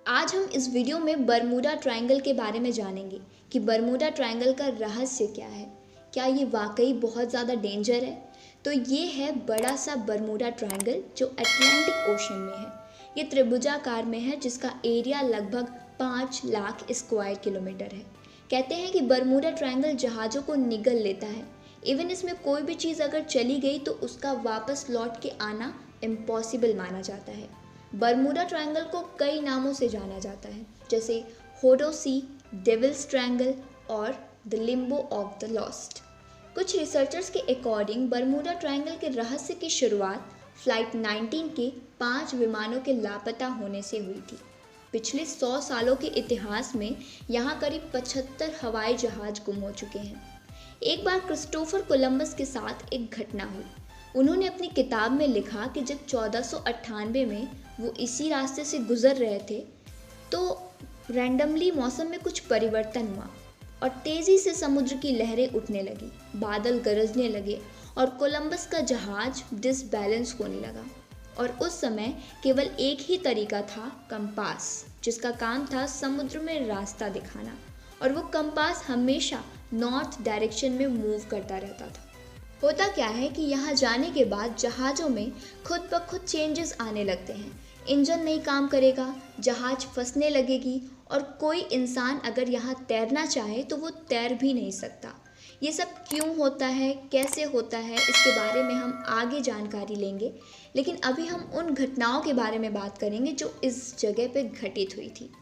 आज हम इस वीडियो में बरमूडा ट्रायंगल के बारे में जानेंगे कि बरमूडा ट्रायंगल का रहस्य क्या है। क्या ये वाकई बहुत ज़्यादा डेंजर है? तो ये है बड़ा सा बरमूडा ट्रायंगल जो अटलांटिक ओशन में है। ये त्रिभुजाकार में है जिसका एरिया लगभग 5 लाख स्क्वायर किलोमीटर है। कहते हैं कि बरमूडा ट्रायंगल जहाज़ों को निगल लेता है। इवन इसमें कोई भी चीज़ अगर चली गई तो उसका वापस लौट के आना इम्पॉसिबल माना जाता है। बरमूडा ट्रायंगल को कई नामों से जाना जाता है, जैसे होडो सी, डेविल्स ट्रायंगल और the Limbo of the lost. कुछ रिसर्चर्स के अकॉर्डिंग बरमूडा ट्रायंगल के रहस्य की शुरुआत फ्लाइट 19 के 5 विमानों के लापता होने से हुई थी। पिछले 100 सालों के इतिहास में यहाँ करीब 75 हवाई जहाज गुम हो चुके हैं। एक बार क्रिस्टोफर कोलंबस के साथ एक घटना हुई। उन्होंने अपनी किताब में लिखा कि जब 1498 में वो इसी रास्ते से गुजर रहे थे तो रैंडमली मौसम में कुछ परिवर्तन हुआ और तेज़ी से समुद्र की लहरें उठने लगी, बादल गरजने लगे और कोलंबस का जहाज डिसबैलेंस होने लगा। और उस समय केवल एक ही तरीका था, कंपास, जिसका काम था समुद्र में रास्ता दिखाना, और वो कंपास हमेशा नॉर्थ डायरेक्शन में मूव करता रहता था। होता क्या है कि यहाँ जाने के बाद जहाज़ों में खुद ब खुद चेंजेस आने लगते हैं। इंजन नहीं काम करेगा, जहाज़ फंसने लगेगी और कोई इंसान अगर यहाँ तैरना चाहे तो वो तैर भी नहीं सकता। ये सब क्यों होता है, कैसे होता है, इसके बारे में हम आगे जानकारी लेंगे, लेकिन अभी हम उन घटनाओं के बारे में बात करेंगे जो इस जगह पे घटित हुई थी।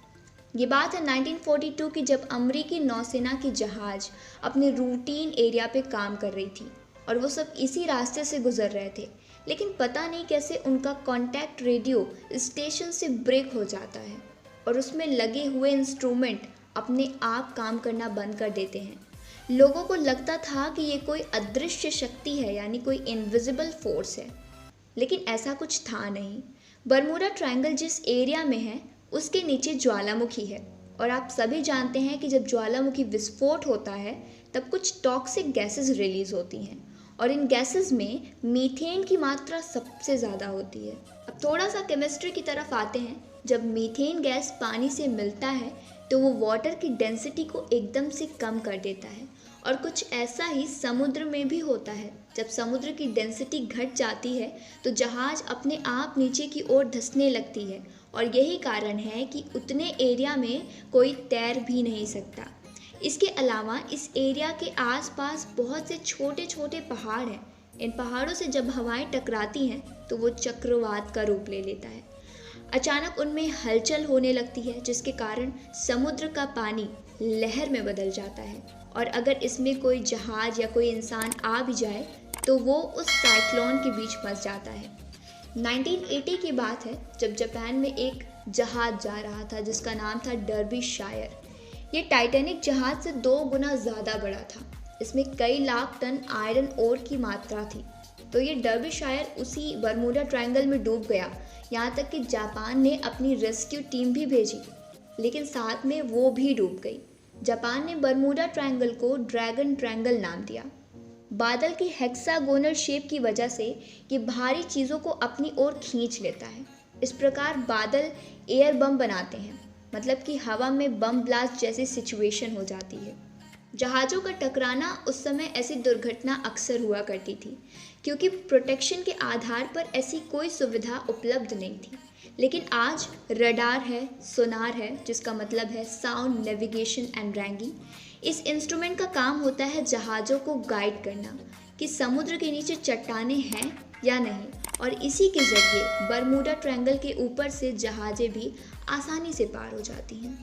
ये बात है 1942 की, जब अमेरिकी नौसेना की जहाज़ अपने रूटीन एरिया पे काम कर रही थी और वो सब इसी रास्ते से गुजर रहे थे, लेकिन पता नहीं कैसे उनका कॉन्टैक्ट रेडियो स्टेशन से ब्रेक हो जाता है और उसमें लगे हुए इंस्ट्रूमेंट अपने आप काम करना बंद कर देते हैं। लोगों को लगता था कि ये कोई अदृश्य शक्ति है, यानी कोई इनविजिबल फोर्स है, लेकिन ऐसा कुछ था नहीं। बरमूडा ट्रायंगल जिस एरिया में है उसके नीचे ज्वालामुखी है और आप सभी जानते हैं कि जब ज्वालामुखी विस्फोट होता है तब कुछ टॉक्सिक गैसेस रिलीज होती हैं और इन गैसेस में मीथेन की मात्रा सबसे ज़्यादा होती है। अब थोड़ा सा केमिस्ट्री की तरफ आते हैं। जब मीथेन गैस पानी से मिलता है तो वो वाटर की डेंसिटी को एकदम से कम कर देता है और कुछ ऐसा ही समुद्र में भी होता है। जब समुद्र की डेंसिटी घट जाती है तो जहाज़ अपने आप नीचे की ओर धंसने लगती है और यही कारण है कि उतने एरिया में कोई तैर भी नहीं सकता। इसके अलावा इस एरिया के आसपास बहुत से छोटे छोटे पहाड़ हैं। इन पहाड़ों से जब हवाएं टकराती हैं तो वो चक्रवात का रूप ले लेता है। अचानक उनमें हलचल होने लगती है जिसके कारण समुद्र का पानी लहर में बदल जाता है और अगर इसमें कोई जहाज या कोई इंसान आ भी जाए तो वो उस साइक्लोन के बीच फंस जाता है। 1980 की बात है जब जापान में एक जहाज जा रहा था जिसका नाम था डर्बीशायर। ये टाइटैनिक जहाज से 2 गुना ज़्यादा बड़ा था। इसमें कई लाख टन आयरन ओर की मात्रा थी। तो ये डर्बीशायर उसी बरमूडा ट्रायंगल में डूब गया। यहाँ तक कि जापान ने अपनी रेस्क्यू टीम भी भेजी, लेकिन साथ में वो भी डूब गई। जापान ने बरमूडा ट्रायंगल को ड्रैगन ट्रायंगल नाम दिया। बादल की हेक्सागोनल शेप की वजह से ये भारी चीज़ों को अपनी ओर खींच लेता है। इस प्रकार बादल एयर बम बनाते हैं, मतलब कि हवा में बम ब्लास्ट जैसी सिचुएशन हो जाती है। जहाज़ों का टकराना उस समय ऐसी दुर्घटना अक्सर हुआ करती थी क्योंकि प्रोटेक्शन के आधार पर ऐसी कोई सुविधा उपलब्ध नहीं थी। लेकिन आज रडार है, सोनार है, जिसका मतलब है साउंड नेविगेशन एंड रैंगिंग। इस इंस्ट्रूमेंट का काम होता है जहाज़ों को गाइड करना कि समुद्र के नीचे चट्टानें हैं या नहीं, और इसी के जरिए बरमूडा ट्रायंगल के ऊपर से जहाज़ें भी आसानी से पार हो जाती हैं।